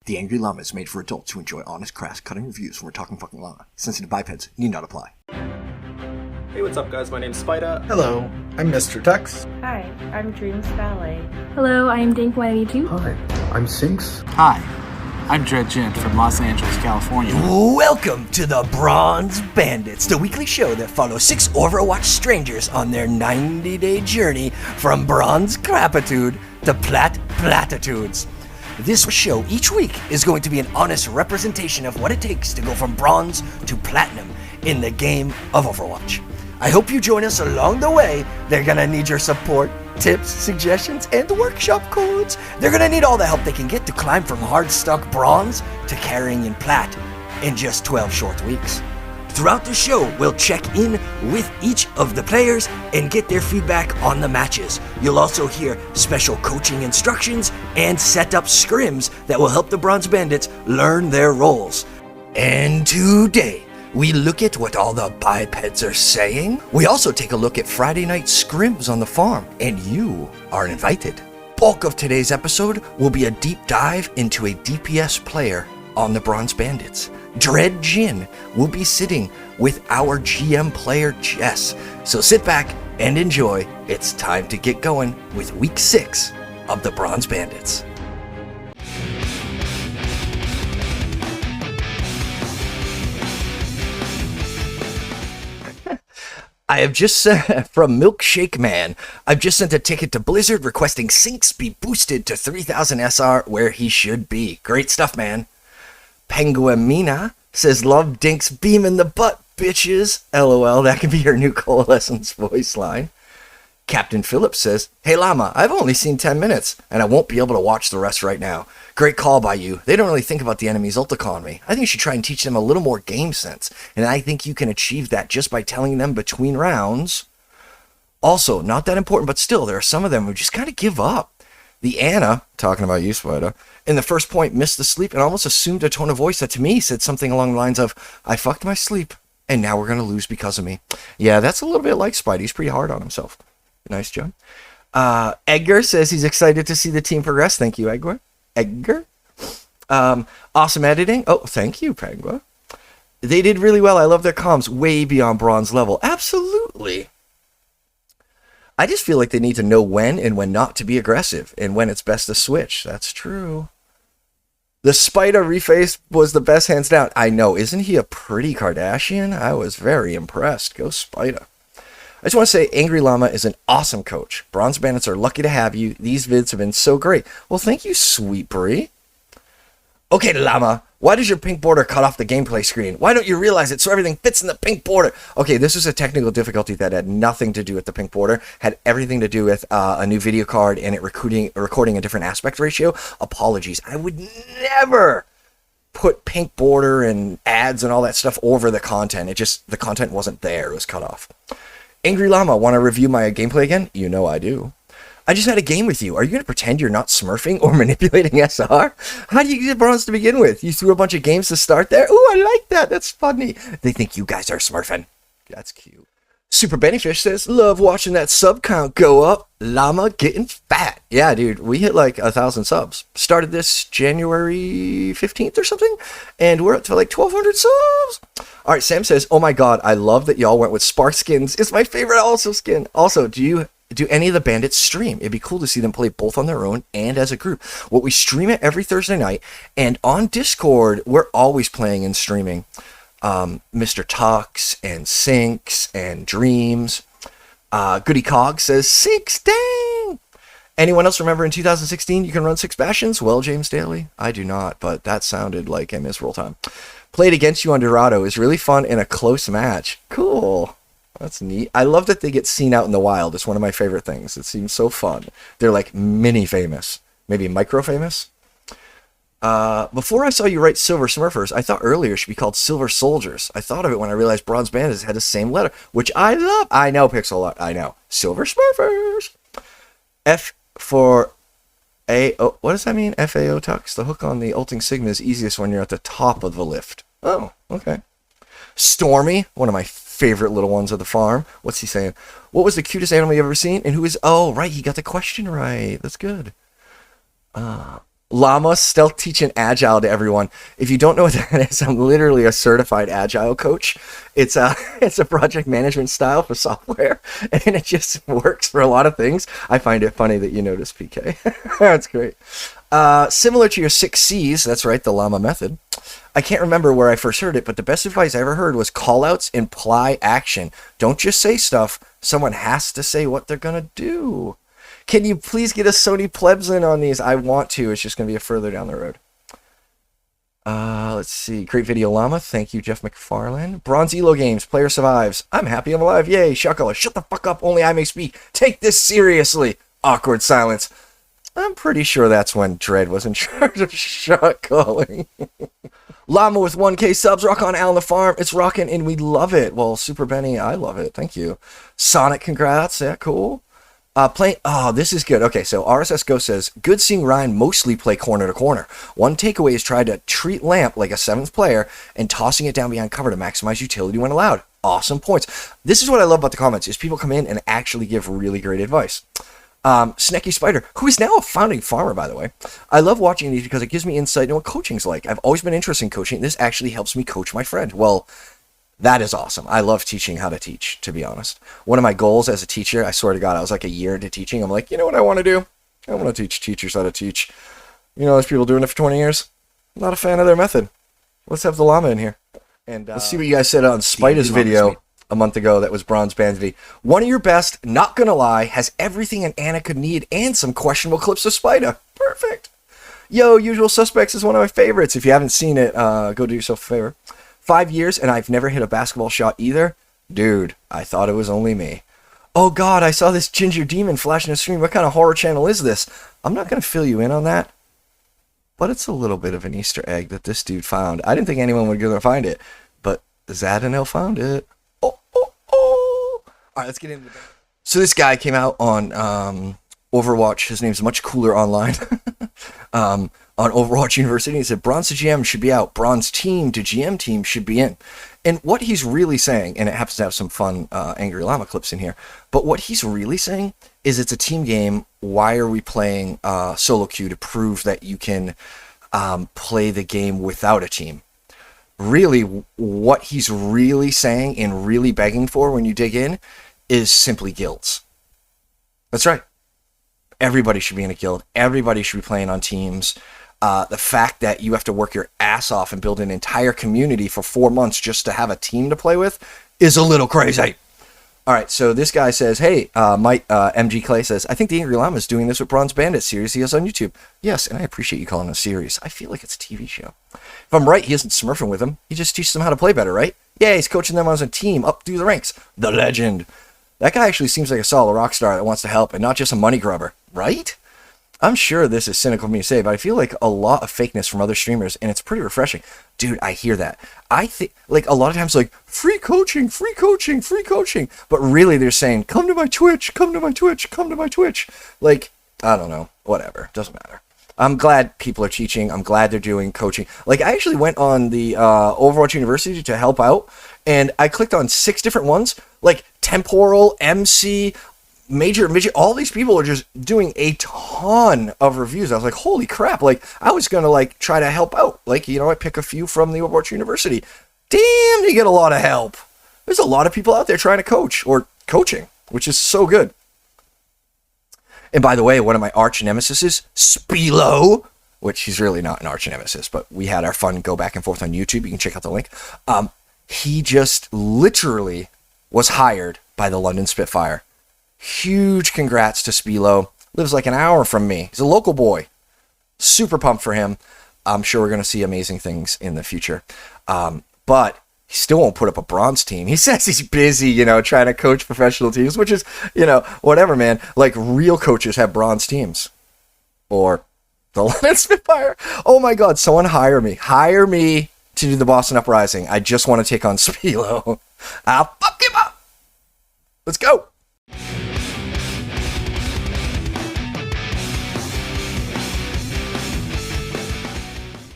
The Angry Llama is made for adults who enjoy honest, crass, cutting reviews when we're talking fucking llama. Sensitive bipeds need not apply. Hey, what's up, guys? My name's Spider. Hello, I'm Mr. Tux. Hi, I'm Dreams Ballet. Hello, I'm Dink182. Hi, I'm Sinks. Hi, I'm Dread Jinn from Los Angeles, California. Welcome to the Bronze Bandits, the weekly show that follows 6 Overwatch strangers on their 90-day journey from bronze crapitude to platitudes. This show each week is going to be an honest representation of what it takes to go from bronze to platinum in the game of Overwatch. I hope you join us along the way. They're gonna need your support, tips, suggestions, and workshop codes. They're gonna need all the help they can get to climb from hardstuck bronze to carrying in plat in just 12 short weeks. Throughout the show, we'll check in with each of the players and get their feedback on the matches. You'll also hear special coaching instructions and set up scrims that will help the Bronze Bandits learn their roles. And today, we look at what all the bipeds are saying. We also take a look at Friday night scrims on the farm, and you are invited. Bulk of today's episode will be a deep dive into a DPS player on the Bronze Bandits. Dread Jinn will be sitting with our GM player Jess. So sit back and enjoy. It's time to get going with week 6 of the Bronze Bandits. I have just sent, from Milkshake Man, I've just sent a ticket to Blizzard requesting Sinks be boosted to 3000 SR where he should be. Great stuff, man. Penguamina says, love Dink's beam in the butt, bitches. LOL, that could be your new Coalescence voice line. Captain Phillips says, hey Llama, I've only seen 10 minutes, and I won't be able to watch the rest right now. Great call by you. They don't really think about the enemy's ult economy. I think you should try and teach them a little more game sense, and I think you can achieve that just by telling them between rounds. Also, not that important, but still, there are some of them who just kind of give up. The Anna, talking about you, Spider, in the first point missed the sleep and almost assumed a tone of voice that to me said something along the lines of, I fucked my sleep, and now we're going to lose because of me. Yeah, that's a little bit like Spidey. He's pretty hard on himself. Nice, John. Edgar says he's excited to see the team progress. Thank you, Edgar. Awesome editing. Oh, thank you, Pengua. They did really well. I love their comms way beyond bronze level. Absolutely. I just feel like they need to know when and when not to be aggressive and when it's best to switch. That's true. The Spider reface was the best hands down. I know. Isn't he a pretty Kardashian? I was very impressed. Go Spider. I just want to say Angry Llama is an awesome coach. Bronze Bandits are lucky to have you. These vids have been so great. Well, thank you, sweet Brie. Okay, Llama, why does your pink border cut off the gameplay screen? Why don't you realize it so everything fits in the pink border? Okay, this is a technical difficulty that had nothing to do with the pink border. Had everything to do with a new video card and it recording a different aspect ratio. Apologies. I would never put pink border and ads and all that stuff over the content. The content wasn't there. It was cut off. Angry Llama, want to review my gameplay again? You know I do. I just had a game with you. Are you going to pretend you're not smurfing or manipulating SR? How do you get bronze to begin with? You threw a bunch of games to start there? Ooh, I like that. That's funny. They think you guys are smurfing. That's cute. Super Bennyfish says, love watching that sub count go up. Llama getting fat. Yeah, dude, we hit like 1,000 subs. Started this January 15th or something, and we're up to like 1,200 subs. All right, Sam says, oh my god, I love that y'all went with Spark skins. It's my favorite also skin. Also, do any of the bandits stream? It'd be cool to see them play both on their own and as a group. Well, we stream it every Thursday night, and on Discord, we're always playing and streaming. Mr. Tux and Sinks and Dreams. Goody Cog says, 6, dang! Anyone else remember in 2016 you can run 6 Bastions? Well, James Daly, I do not, but that sounded like a miserable time. Played against you on Dorado is really fun in a close match. Cool. That's neat. I love that they get seen out in the wild. It's one of my favorite things. It seems so fun. They're like mini famous, maybe micro famous. Before I saw you write Silver Smurfers, I thought earlier it should be called Silver Soldiers. I thought of it when I realized Bronze Bandits had the same letter, which I love. I know, Pixel Art. I know. Silver Smurfers. F for A. Oh, what does that mean? FAO Tux. The hook on the ulting Sigma is easiest when you're at the top of the lift. Oh, okay. Stormy, one of my favorite little ones of the farm. What's he saying? What was the cutest animal you ever seen? And who is... Oh, right, he got the question right. That's good. Llama stealth teaching agile to everyone. If you don't know what that is, I'm literally a certified agile coach. It's a it's a project management style for software, and it just works for a lot of things. I find it funny that you noticed, PK. That's great. Similar to your 6 C's, that's right, the Llama method. I can't remember where I first heard it, but the best advice I ever heard was callouts imply action. Don't just say stuff. Someone has to say what they're gonna do. Can you please get a Sony plebs in on these? I want to. It's just going to be a further down the road. Let's see. Great video, Llama. Thank you, Jeff McFarlane. Bronze Elo Games. Player survives. I'm happy I'm alive. Yay. Shuckle. Shut the fuck up. Only I may speak. Take this seriously. Awkward silence. I'm pretty sure that's when Dread was in charge of shot calling. Llama with 1K subs. Rock on Al the Farm. It's rocking and we love it. Well, Super Benny, I love it. Thank you. Sonic, congrats. Yeah, cool. This is good. Okay, so RSS Go says, good seeing Ryan mostly play corner to corner. One takeaway is try to treat Lamp like a 7th player and tossing it down behind cover to maximize utility when allowed. Awesome points. This is what I love about the comments, is people come in and actually give really great advice. Snecky Spider, who is now a founding farmer, by the way. I love watching these because it gives me insight into what coaching's like. I've always been interested in coaching. This actually helps me coach my friend. Well, that is awesome. I love teaching how to teach, to be honest. One of my goals as a teacher, I swear to God, I was like a year into teaching. I'm like, you know what I want to do? I want to teach teachers how to teach. You know, there's people doing it for 20 years. I'm not a fan of their method. Let's have the Llama in here. And let's see what you guys said on Spider's video a month ago that was Bronze Bandits. One of your best, not gonna lie, has everything an Anna could need and some questionable clips of Spider. Perfect. Yo, Usual Suspects is one of my favorites. If you haven't seen it, go do yourself a favor. 5 years, and I've never hit a basketball shot either. Dude, I thought it was only me. Oh God, I saw this ginger demon flash in a stream. What kind of horror channel is this? I'm not going to fill you in on that, but it's a little bit of an Easter egg that this dude found. I didn't think anyone would go to find it, but Zadanel found it. Oh. All right, let's get into it. So this guy came out on Overwatch. His name's much cooler online. On Overwatch University, he said Bronze to GM should be out, Bronze team to GM team should be in. And what he's really saying, and it happens to have some fun Angry Llama clips in here, but what he's really saying is it's a team game. Why are we playing solo queue to prove that you can play the game without a team? Really, what he's really saying and really begging for when you dig in is simply guilds. That's right. Everybody should be in a guild. Everybody should be playing on teams. The fact that you have to work your ass off and build an entire community for 4 months just to have a team to play with is a little crazy. All right, so this guy says, hey, MG Clay says, I think the Angry Llama is doing this with Bronze Bandits series he has on YouTube. Yes, and I appreciate you calling it a series. I feel like it's a TV show. If I'm right, he isn't smurfing with them. He just teaches them how to play better, right? Yeah, he's coaching them as a team up through the ranks. The legend. That guy actually seems like a solid rock star that wants to help and not just a money grubber, right? I'm sure this is cynical of me to say, but I feel like a lot of fakeness from other streamers, and it's pretty refreshing. Dude, I hear that. I think, like, a lot of times, like, free coaching, free coaching, free coaching. But really, they're saying, come to my Twitch, come to my Twitch, come to my Twitch. Like, I don't know. Whatever. Doesn't matter. I'm glad people are teaching. I'm glad they're doing coaching. Like, I actually went on the Overwatch University to help out, and I clicked on 6 different ones, like Temporal, MC, Major, all these people are just doing a ton of reviews. I was like, holy crap. Like, I was going to, like, try to help out. Like, you know, I pick a few from the Overwatch University. Damn, they get a lot of help. There's a lot of people out there trying to coach, or coaching, which is so good. And by the way, one of my arch nemesis is Spilo, which he's really not an arch nemesis, but we had our fun go back and forth on YouTube. You can check out the link. He just literally was hired by the London Spitfire. Huge congrats to Spilo. Lives like an hour from me. He's a local boy. Super pumped for him. I'm sure we're going to see amazing things in the future. But he still won't put up a bronze team. He says he's busy, you know, trying to coach professional teams, which is, you know, whatever, man. Like, real coaches have bronze teams. Or the London Spitfire. Oh my God, someone hire me. Hire me to do the Boston Uprising. I just want to take on Spilo. I'll fuck him up. Let's go.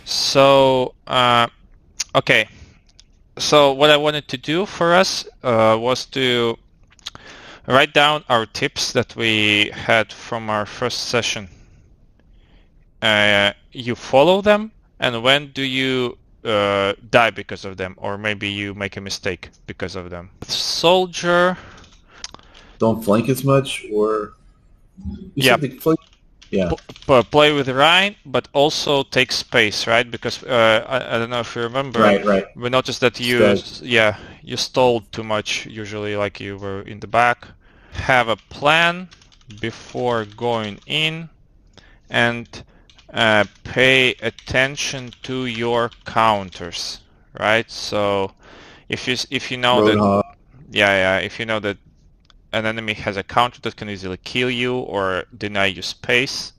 So, okay. So what I wanted to do for us was to write down our tips that we had from our first session. you follow them, and when do you die because of them, or maybe you make a mistake because of them. Soldier. Don't flank as much, or you said the flank. Yeah. Play with Rhine, but also take space, right? Because I don't know if you remember. Right. We noticed that you stalled too much. Usually, like you were in the back. Have a plan before going in, and pay attention to your counters, right? So if you know Roadhog. that if you know that an enemy has a counter that can easily kill you or deny you space,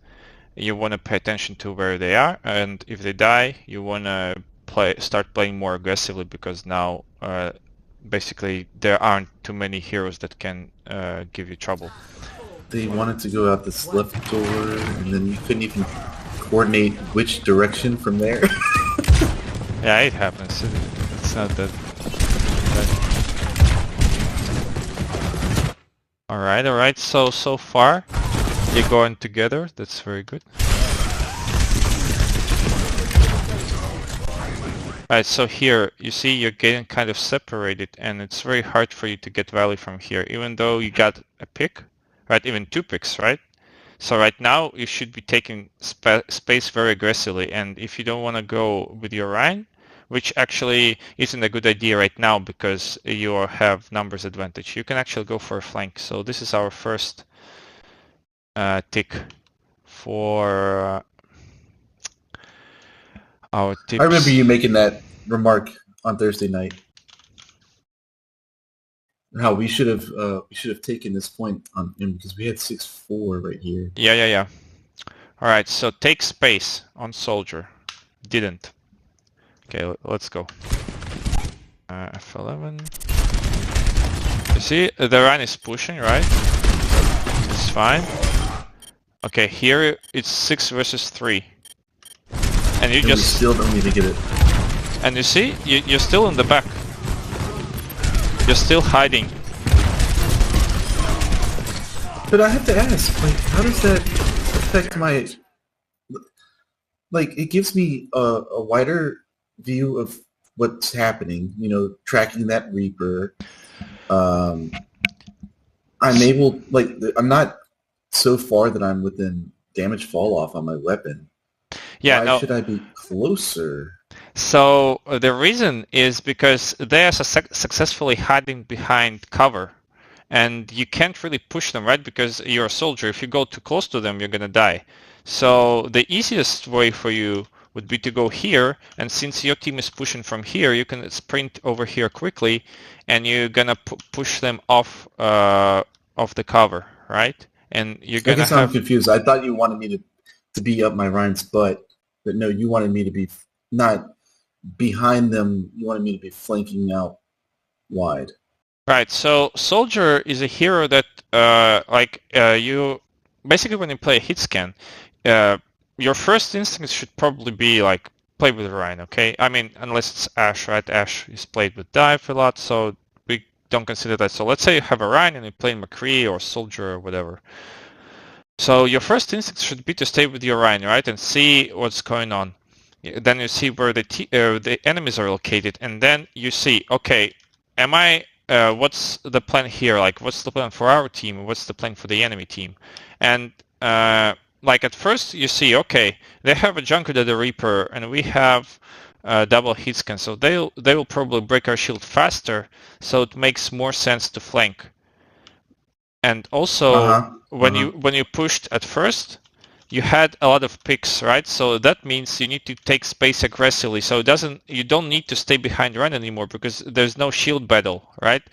you want to pay attention to where they are, and if they die, you want to start playing more aggressively, because now basically there aren't too many heroes that can give you trouble. They wanted to go out this left door, and then you couldn't even coordinate which direction from there. Yeah, it happens. It's not that. All right. So far, you're going together. That's very good. Alright, so here, you see you're getting kind of separated, and it's very hard for you to get value from here, even though you got a pick, right? Even 2 picks, right? So right now, you should be taking space very aggressively, and if you don't want to go with your Rhine, which actually isn't a good idea right now because you have numbers advantage, you can actually go for a flank. So this is our first tick for our tips. I remember you making that remark on Thursday night. How we should have taken this point on him because we had 6-4 right here. Yeah. All right, so take space on soldier. Didn't. Okay, let's go. F11. You see, the Rhine is pushing, right? It's fine. Okay, here it's 6 versus 3. And you we still don't need to get it. And you see, you're still in the back. You're still hiding. But I have to ask, like, how does that affect my... Like, it gives me a wider view of what's happening, you know, tracking that Reaper. I'm able, like, I'm not so far that I'm within damage fall off on my weapon. Yeah, Why should I be closer? So the reason is because they are successfully hiding behind cover, and you can't really push them, right? Because you're a soldier. If you go too close to them, you're gonna die. So the easiest way for you would be to go here, and since your team is pushing from here, you can sprint over here quickly, and you're gonna push them off the cover, right? And you're gonna. I guess I'm confused. I thought you wanted me to be up my Rhine's butt, but no, you wanted me to be not behind them. You wanted me to be flanking out wide. Right. So soldier is a hero that you basically when you play a hit scan, your first instinct should probably be like play with Rhine, okay? I mean, unless it's Ashe, right? Ashe is played with dive a lot, so we don't consider that. So let's say you have a Rhine and you play McCree or soldier or whatever. So your first instinct should be to stay with your Rhine, right, and see what's going on. Then you see where the enemies are located, and then you see, okay, what's the plan here? Like, what's the plan for our team? What's the plan for the enemy team? And like at first you see, okay, they have a Junker to the Reaper, and we have double hit scan, so they will probably break our shield faster. So it makes more sense to flank. And also, when you pushed at first, you had a lot of picks, right? So that means you need to take space aggressively. So you don't need to stay behind Rhine anymore because there's no shield battle, right?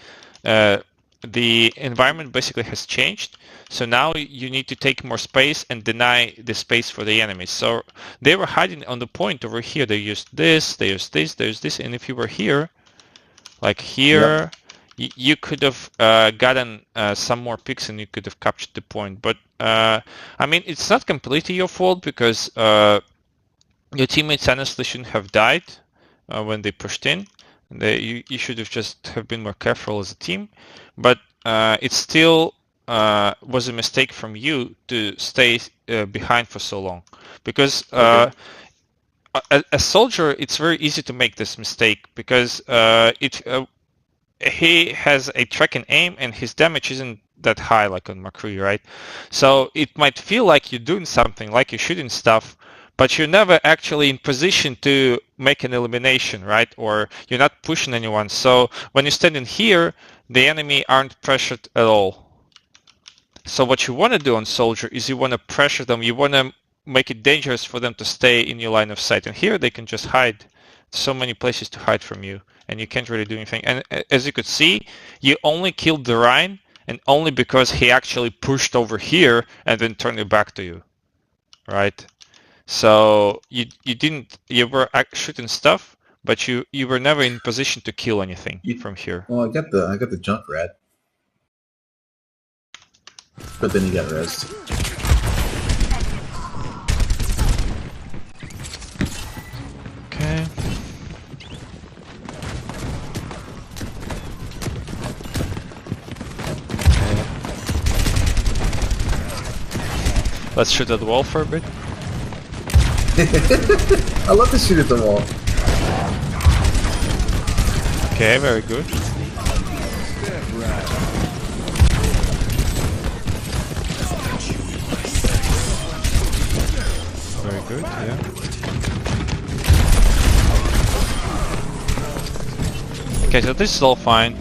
The environment basically has changed. So now you need to take more space and deny the space for the enemies. So they were hiding on the point over here. They used this, they used this, there's this. And if you were here, like here, you could have gotten some more picks and you could have captured the point. But I mean, it's not completely your fault because your teammates honestly shouldn't have died when they pushed in. You should have just have been more careful as a team. But it's still was a mistake from you to stay behind for so long, because a soldier, it's very easy to make this mistake because he has a track and aim and his damage isn't that high like on McCree, right? So it might feel like you're doing something, like you're shooting stuff, but you're never actually in position to make an elimination, right? Or you're not pushing anyone. So when you're standing here, the enemy aren't pressured at all. So what you want to do on soldier is you want to pressure them, you want to make it dangerous for them to stay in your line of sight. And here they can just hide. So many places to hide from you, and you can't really do anything. And as you could see, you only killed the Rhine, and only because he actually pushed over here and then turned it back to you, right? So you were shooting stuff, but you were never in position to kill anything from here. Well, I got the junk rat, but then he got rezzed. Okay. Let's shoot at the wall for a bit. I love to shoot at the wall. Okay, very good. Very good, yeah. Okay, so this is all fine.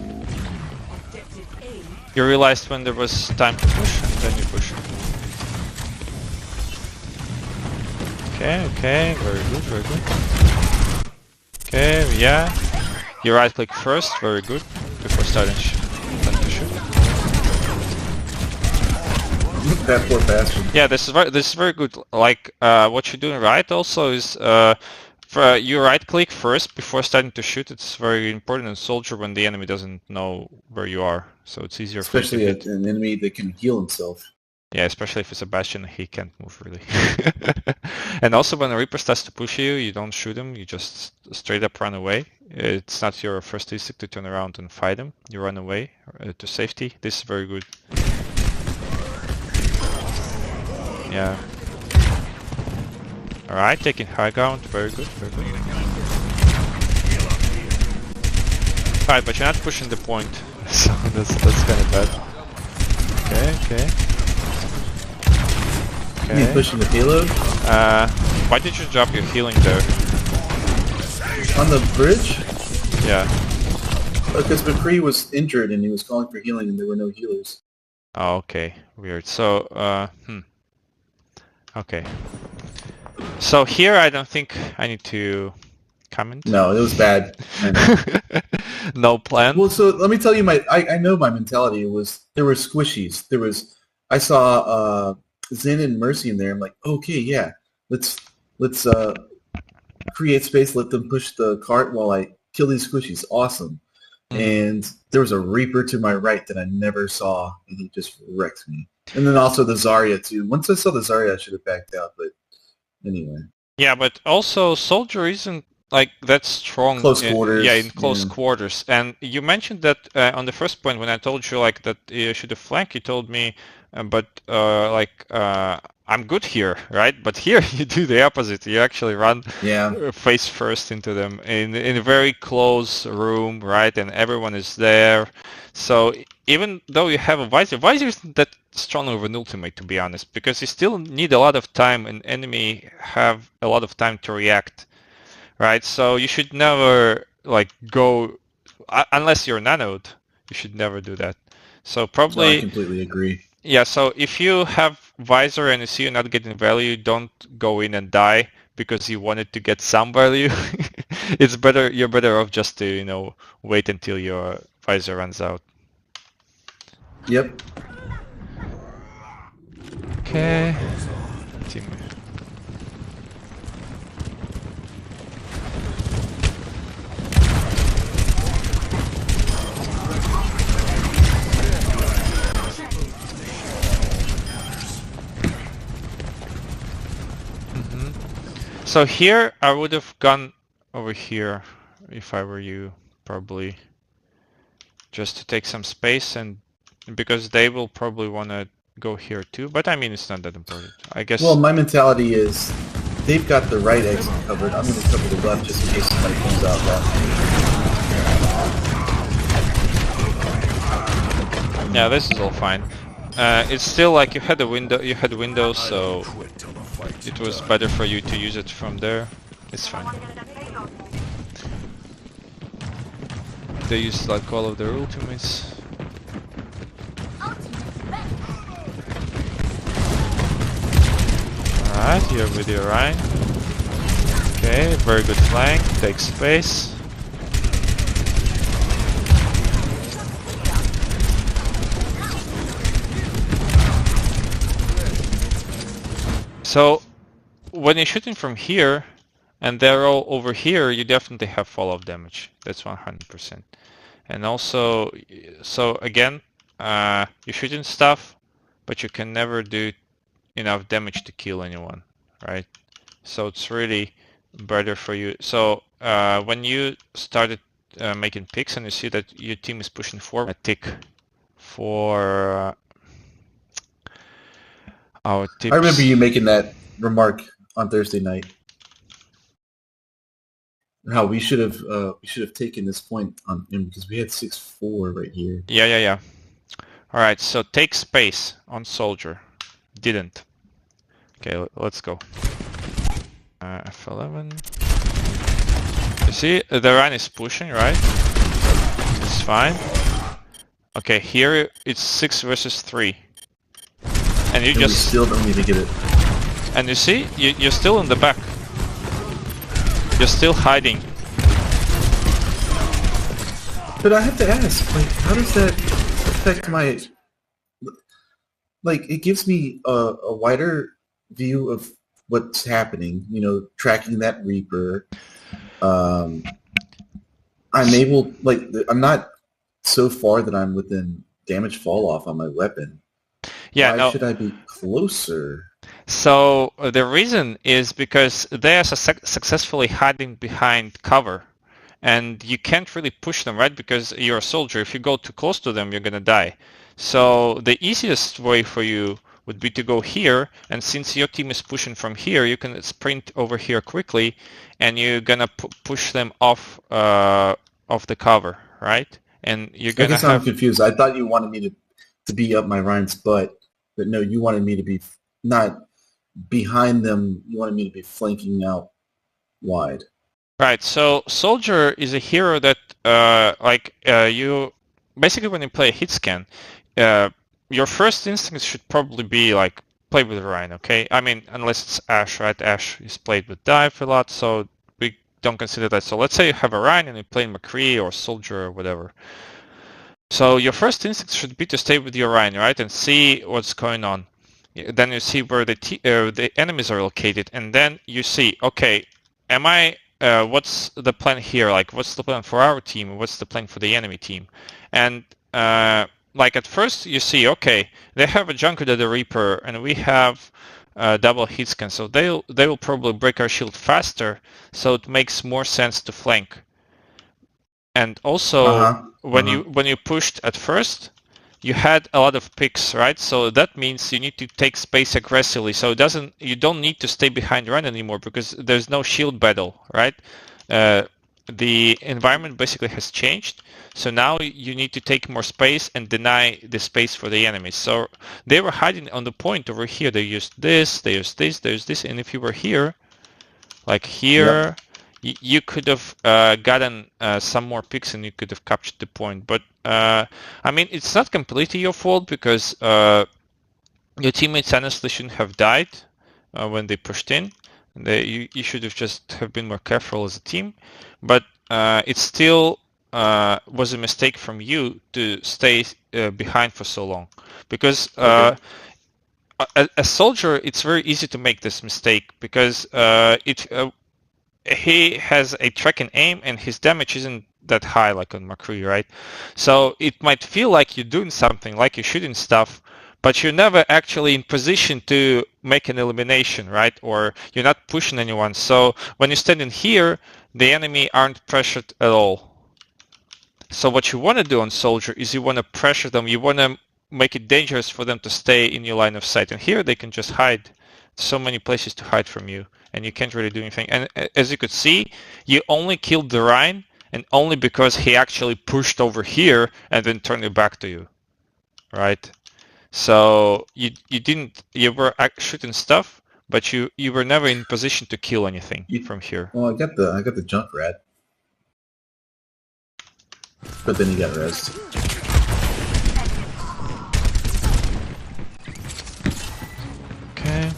You realized when there was time to push, and then you push. Okay, very good, very good. Okay, yeah. You right click first, very good, before starting to shoot. That poor bastard. Yeah, this is very good. Like what you're doing right also is you right click first before starting to shoot. It's very important in soldier when the enemy doesn't know where you are, so it's easier. Especially for you to hit. an enemy that can heal himself. Yeah, especially if it's a Bastion, he can't move really. And also when a Reaper starts to push you, you don't shoot him, you just straight up run away. It's not your first instinct to turn around and fight him. You run away to safety. This is very good. Yeah. Alright, taking high ground. Very good, very good. Alright, but you're not pushing the point, so that's kind of bad. Okay. You mean pushing the payload? Why did you drop your healing there? On the bridge? Yeah. Because McCree was injured and he was calling for healing and there were no healers. Oh, okay. Weird. So, okay. So here I don't think I need to comment. No, it was bad. No plan? Well, so let me tell you I know my mentality was, there were squishies. I saw Jinn and Mercy in there. I'm like, okay, yeah, let's create space, let them push the cart while I kill these squishies. Awesome. And there was a Reaper to my right that I never saw, and he just wrecked me. And then also the Zarya too. Once I saw the Zarya, I should have backed out, but anyway. Yeah, but also Soldier isn't like that strong. Close quarters. In close quarters. And you mentioned that on the first point when I told you like that you should have flanked, you told me, I'm good here, right? But here you do the opposite. You actually run face first into them in a very close room, right? And everyone is there. So even though you have a Visor isn't that strong of an ultimate, to be honest, because you still need a lot of time and enemy have a lot of time to react, right? So you should never go, unless you're nanoed, you should never do that. So probably... No, I completely agree. Yeah, so if you have Visor and you see you're not getting value, don't go in and die because you wanted to get some value. It's better, you're better off just to, wait until your Visor runs out. Yep. Okay. Team. So here I would have gone over here if I were you, probably, just to take some space and because they will probably want to go here too. But I mean, it's not that important. I guess. Well, my mentality is they've got the right exit covered. I'm going to cover the left just in case somebody comes out left. Yeah, this is all fine. It's still like you had a window. You had windows, so it was better for you to use it from there. It's fine. They used like all of their ultimates. Alright, you're with your Rhine. Okay, very good flank. Take space. So, when you're shooting from here, and they're all over here, you definitely have follow-up damage. That's 100%. And also, so again, you're shooting stuff, but you can never do enough damage to kill anyone, right? So it's really better for you. So when you started making picks and you see that your team is pushing forward, a tick for our tips. I remember you making that remark on Thursday night. How we should have taken this point on him because we had 6-4 right here. Yeah. All right, so take space on soldier. Didn't. Okay, let's go. F11. You see, the Rhine is pushing, right? It's fine. Okay, here it's 6 versus 3. And you And just... we still don't need to get it. And you see, you're still in the back. You're still hiding. But I have to ask, like, how does that affect my... Like, it gives me a wider view of what's happening, you know, tracking that Reaper. I'm able, like, I'm not so far that I'm within damage fall off on my weapon. Yeah, Why no. should I be closer? So the reason is because they are successfully hiding behind cover. And you can't really push them, right? Because you're a soldier. If you go too close to them, you're gonna die. So the easiest way for you would be to go here, and since your team is pushing from here, you can sprint over here quickly, and you're gonna push them off the cover, right? And you're gonna I guess I'm confused. I thought you wanted me to be up my Ryan's butt, but no, you wanted me to be not behind them. You wanted me to be flanking out wide. Right, so Soldier is a hero that, you basically when you play a hit scan, your first instinct should probably be like play with Rhine, okay? I mean, unless it's Ashe, right? Ashe is played with Dive a lot, so we don't consider that. So let's say you have a Rhine and you play McCree or Soldier or whatever. So your first instinct should be to stay with your Rhine, right? And see what's going on. Then you see where the enemies are located, and then you see, okay, what's the plan here? Like, what's the plan for our team? What's the plan for the enemy team? And like at first you see, okay, they have a Junker the Reaper, and we have double hit scan, so they will probably break our shield faster. So it makes more sense to flank. And also, when you pushed at first, you had a lot of picks, right? So that means you need to take space aggressively. So you don't need to stay behind Run anymore because there's no shield battle, right? The environment basically has changed. So now you need to take more space and deny the space for the enemies. So they were hiding on the point over here. They used this, they used this, they used this. And if you were here, like here, you could have gotten some more picks and you could have captured the point. But I mean, it's not completely your fault because your teammates honestly shouldn't have died when they pushed in. You should have just have been more careful as a team. But it still was a mistake from you to stay behind for so long. Because as a soldier, it's very easy to make this mistake because he has a track and aim and his damage isn't that high like on McCree, right? So it might feel like you're doing something, like you're shooting stuff, but you're never actually in position to make an elimination, right? Or you're not pushing anyone. So when you're standing here, the enemy aren't pressured at all. So what you want to do on Soldier is you want to pressure them. You want to make it dangerous for them to stay in your line of sight. And here they can just hide. So many places to hide from you, and you can't really do anything. And as you could see, you only killed the Rhine, and only because he actually pushed over here and then turned it back to you, right? So you were shooting stuff, but you were never in position to kill anything from here. Well, I got the junk rat, but then he got rezzed. Okay.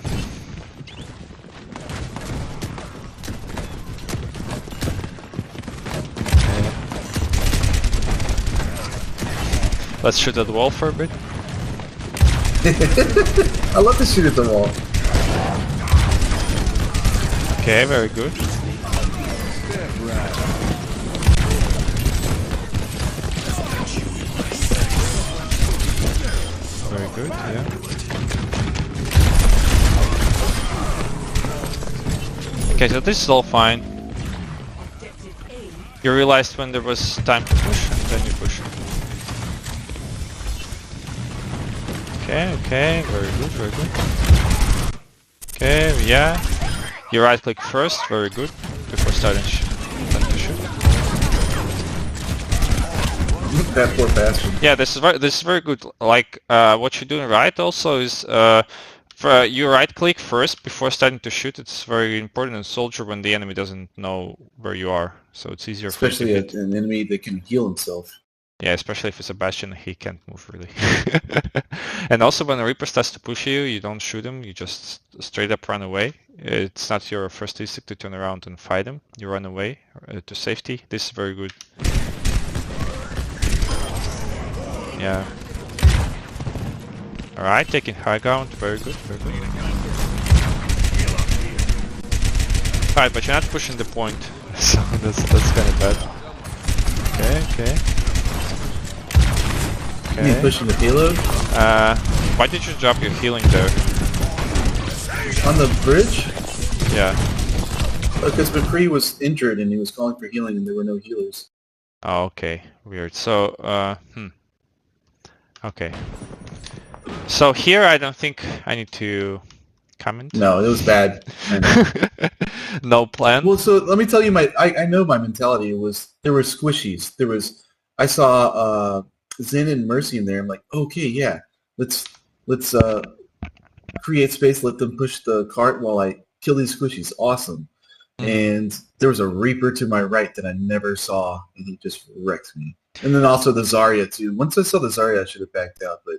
Let's shoot at the wall for a bit. I love to shoot at the wall. Okay, very good. Very good, yeah. Okay, so this is all fine. You realized when there was time to push, and then you push. Okay, very good, very good. Okay, yeah. You right click first, very good, before starting to shoot. That poor bastard. Yeah, this is very good. Like what you're doing right also is you right click first before starting to shoot. It's very important in Soldier when the enemy doesn't know where you are, so it's easier. Especially an enemy that can heal himself. Yeah, especially if it's a Bastion, he can't move really. And also when a Reaper starts to push you, you don't shoot him, you just straight up run away. It's not your first instinct to turn around and fight him. You run away to safety. This is very good. Yeah. Alright, taking high ground. Very good, very good. Alright, but you're not pushing the point, so that's kind of bad. Okay. You mean pushing the payload? Why did you drop your healing there? On the bridge? Yeah. Because McCree was injured and he was calling for healing and there were no healers. Oh, okay. Weird. So, okay. So here I don't think I need to comment. No, it was bad. No plan? Well, so let me tell you I know my mentality was, there were squishies. I saw Jinn and Mercy in there. I'm like, okay, yeah, let's create space, let them push the cart while I kill these squishies. Awesome. And there was a Reaper to my right that I never saw, and he just wrecked me. And then also the Zarya too. Once I saw the Zarya, I should have backed out, but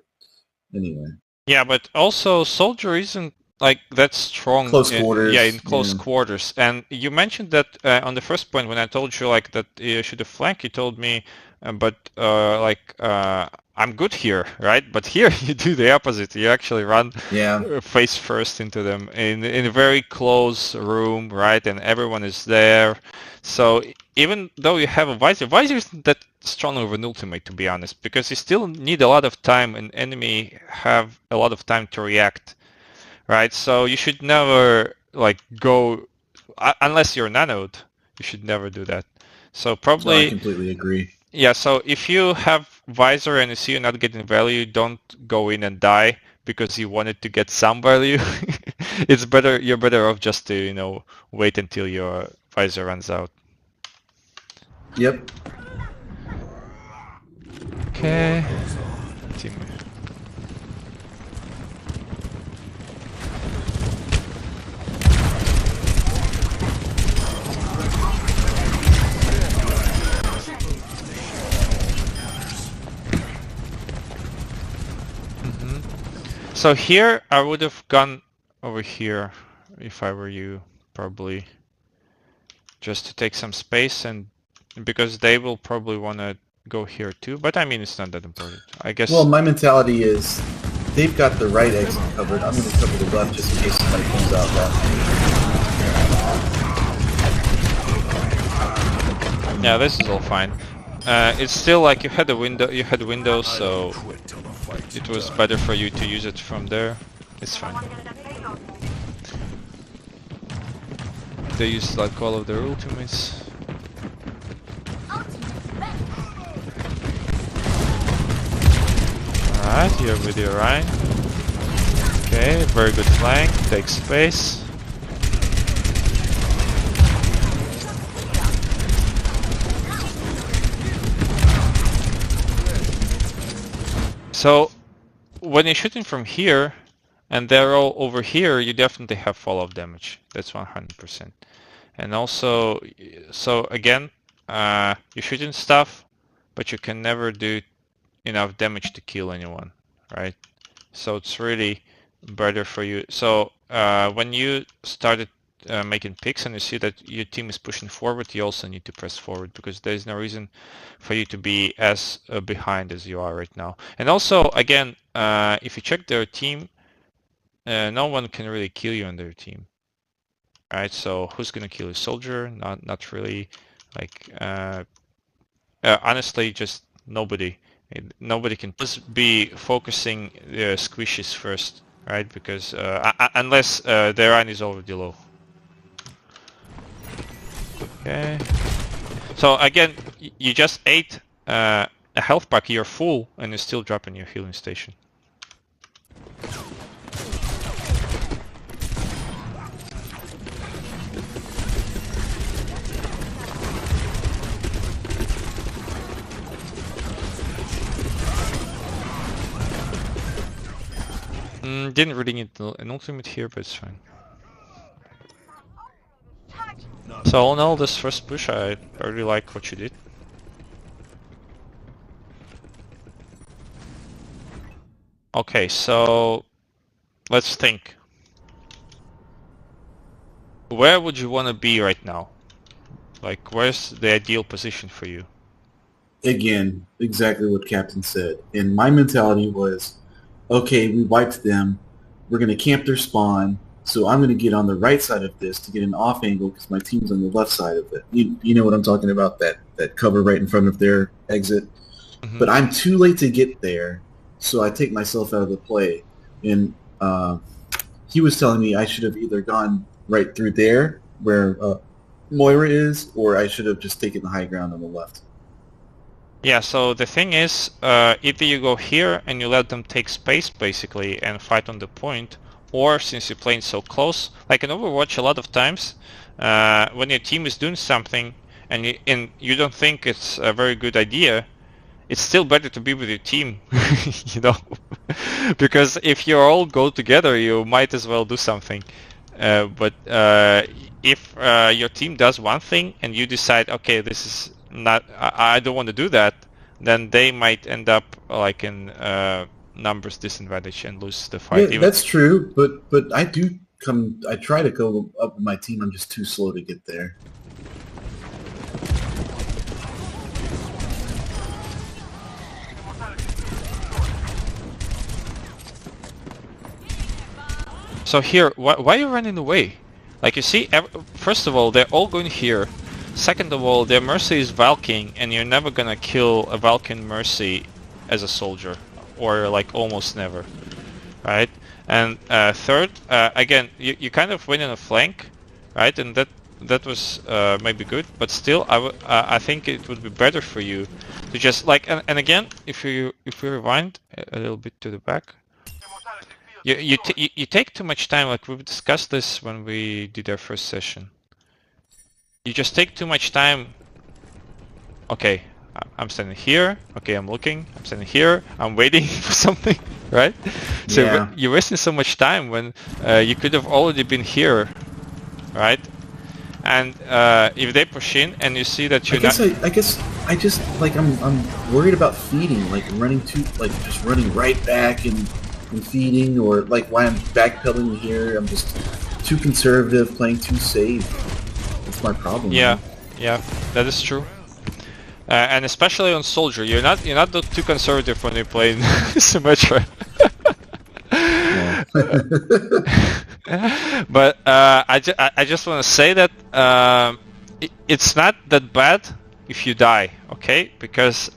anyway. Yeah, but also Soldier isn't like that strong. Close quarters. In close quarters. And you mentioned that on the first point when I told you like that you should have flanked, you told me, I'm good here, right? But here you do the opposite. You actually run face first into them in a very close room, right? And everyone is there. So even though you have a Visor isn't that strong of an ultimate, to be honest, because you still need a lot of time, and enemy have a lot of time to react, right? So you should never like go unless you're nanoed. You should never do that. So probably. No, I completely agree. Yeah, so if you have Visor and you see you're not getting value, don't go in and die because you wanted to get some value. It's better. You're better off just to wait until your Visor runs out. Yep. Okay. Team. So here I would have gone over here if I were you, probably, just to take some space, and because they will probably want to go here too, but I mean it's not that important, I guess. Well, my mentality is they've got the right exit covered. I'm going to cover the left just in case somebody comes out left. Yeah, this is all fine. It's still like you had windows, so it was better for you to use it from there. It's fine. They used like all of their ultimates. Alright. Alright, you're with your Ryan. Okay, very good flank, take space. So, when you're shooting from here, and they're all over here, you definitely have fallout damage. That's 100%. And also, so again, you're shooting stuff, but you can never do enough damage to kill anyone, right? So it's really better for you. So when you started making picks and you see that your team is pushing forward, you also need to press forward because there is no reason for you to be as behind as you are right now. And also, again, if you check their team, no one can really kill you on their team. Right, so who's gonna kill a soldier? Not really. Like honestly, just nobody. Nobody can just be focusing the squishes first, right? Because unless their run is already low. Okay. So again, you just ate a health pack. You're full, and you're still dropping your healing station. Didn't really need an ultimate here, but it's fine. So all in all, this first push, I really like what you did. Okay, so let's think. Where would you want to be right now? Like, where's the ideal position for you? Again, exactly what Captain said. And my mentality was, okay, we wiped them. We're going to camp their spawn. So I'm going to get on the right side of this to get an off angle because my team's on the left side of it. You know what I'm talking about, that cover right in front of their exit. Mm-hmm. But I'm too late to get there, so I take myself out of the play. And he was telling me I should have either gone right through there where Moira is, or I should have just taken the high ground on the left. Yeah, so the thing is, either you go here and you let them take space, basically, and fight on the point, or since you're playing so close, like in Overwatch a lot of times, when your team is doing something and you don't think it's a very good idea, it's still better to be with your team, you know, because if you all go together, you might as well do something. But if your team does one thing and you decide, okay, this is not, I don't want to do that, then they might end up like in numbers disadvantage and lose the fight. Yeah, that's true, but I try to go up with my team. I'm just too slow to get there. So here, why are you running away? Like you see, first of all, they're all going here. Second of all, their Mercy is Valking, and you're never gonna kill a Valkyrie Mercy as a soldier, or like almost never, right? And third, again, you kind of win in a flank, right? And that was maybe good, but still, I think it would be better for you to just like, and again, if you rewind a little bit to the back, you take too much time. Like we've discussed this when we did our first session. You just take too much time. Okay, I'm standing here. Okay, I'm looking. I'm standing here. I'm waiting for something, right? So yeah. You're wasting so much time when you could have already been here, right? And if they push in and you see that you're I guess I just like I'm worried about feeding, like running just running right back and feeding, or like why I'm backpedaling here. I'm just too conservative, playing too safe. That's my problem. Yeah, yeah, that is true. And especially on Soldier, you're not too conservative when you play Symmetra. But I just want to say that it's not that bad if you die, okay? Because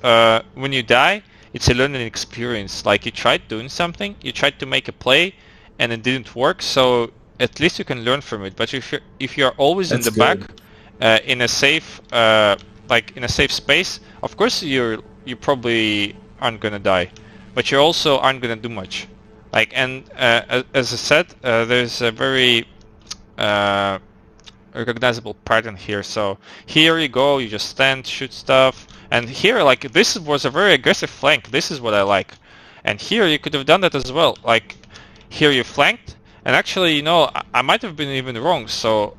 when you die, it's a learning experience. Like you tried doing something, you tried to make a play, and it didn't work. So at least you can learn from it. But if you're always in the back, in a safe in a safe space, of course you probably aren't gonna die. but you also aren't gonna do much. Like, and as I said, there's a very recognizable pattern here. So here you go, you just stand, shoot stuff, and here, like, this was a very aggressive flank. This is what I like. And here you could have done that as well. Like, here you flanked, and actually, you know, I might have been even wrong. So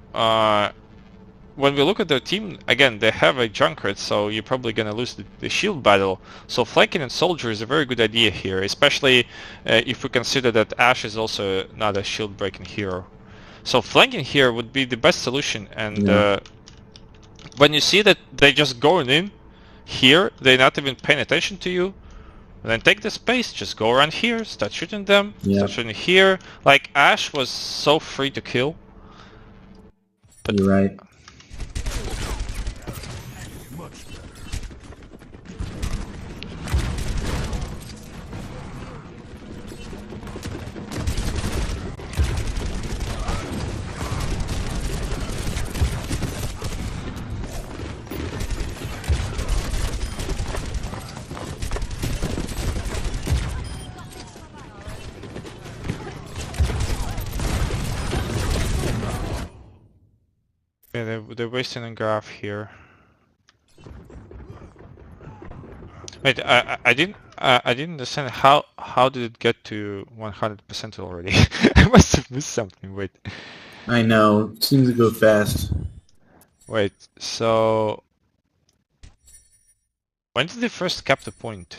when we look at their team, again, they have a Junkrat, so you're probably gonna lose the shield battle. So flanking and soldier is a very good idea here, especially if we consider that Ashe is also not a shield breaking hero. So flanking here would be the best solution, and when you see that they just going in here, they're not even paying attention to you, then take the space, just go around here, start shooting them, start shooting here. Like, Ashe was so free to kill. But you're right. yeah, they're wasting a graph here. Wait, I didn't understand how did it get to 100% already? I must have missed something. Wait. I know. It seems to go fast. Wait. So when did they first cap the point?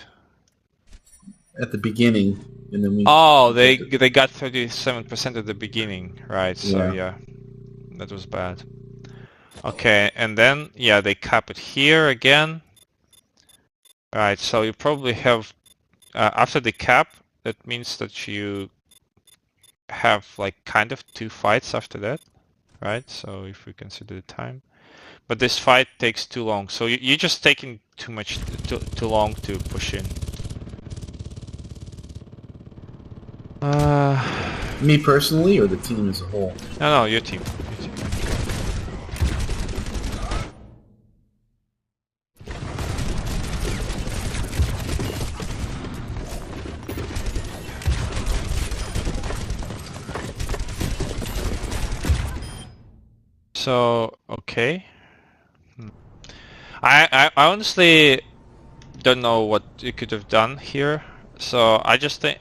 At the beginning, and then we. Oh, they got 37% at the beginning, right? So yeah, that was bad. Okay, and then yeah, they cap it here again. Right, so you probably have after the cap, that means that you have like kind of 2 fights after that, right? So if we consider the time, but this fight takes too long, so you're just taking too long to push in. Me personally, or the team as a whole? No, your team. So, okay. I honestly don't know what you could have done here. So I just think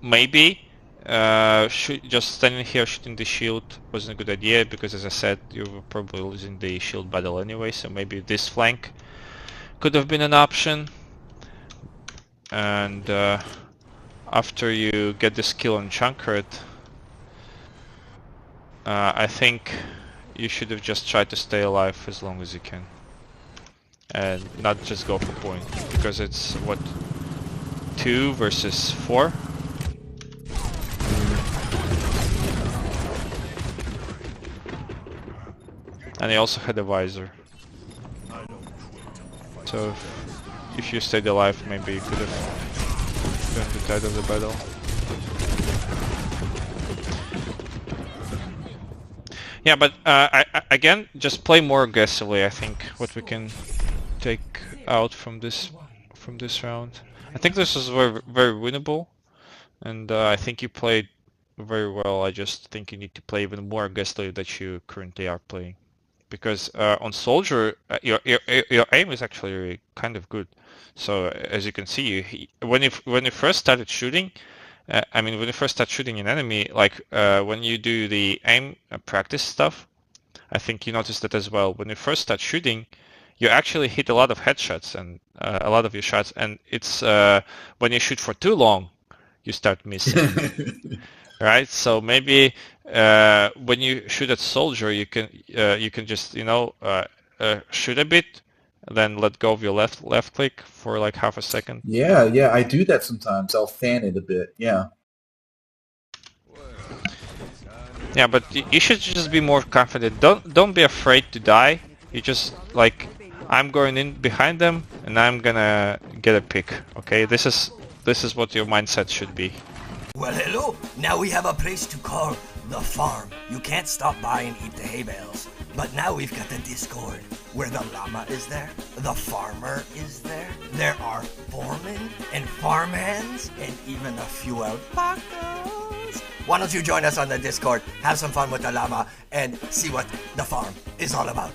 maybe just standing here shooting the shield wasn't a good idea, because as I said, you were probably losing the shield battle anyway, so maybe this flank could have been an option. And after you get this kill on Junkrat, I think you should have just tried to stay alive as long as you can. And not just go for point, because it's, what, 2 versus 4? And he also had a visor. So if you stayed alive, maybe you could have turned the tide of the battle. Yeah, but again, just play more aggressively. I think what we can take out from this round. I think this is very, very winnable, and I think you played very well. I just think you need to play even more aggressively that you currently are playing, because on Soldier, your aim is actually kind of good. So as you can see, when you first started shooting. I mean, when you first start shooting an enemy, like when you do the aim practice stuff, I think you noticed that as well. When you first start shooting, you actually hit a lot of headshots and a lot of your shots, and it's when you shoot for too long, you start missing, right? So maybe when you shoot at Soldier, you can just shoot a bit, then let go of your left click for like half a second. Yeah, I do that sometimes. I'll fan it a bit. Yeah. Yeah, but you should just be more confident. Don't be afraid to die. You just like, I'm going in behind them and I'm gonna get a pick. Okay, this is what your mindset should be. Well, hello. Now we have a place to call the farm. You can't stop by and eat the hay bales, but now we've got the Discord. where the llama is there, the farmer is there, there are foremen and farmhands, and even a few alpacas. Why don't you join us on the Discord, have some fun with the llama, and see what the farm is all about.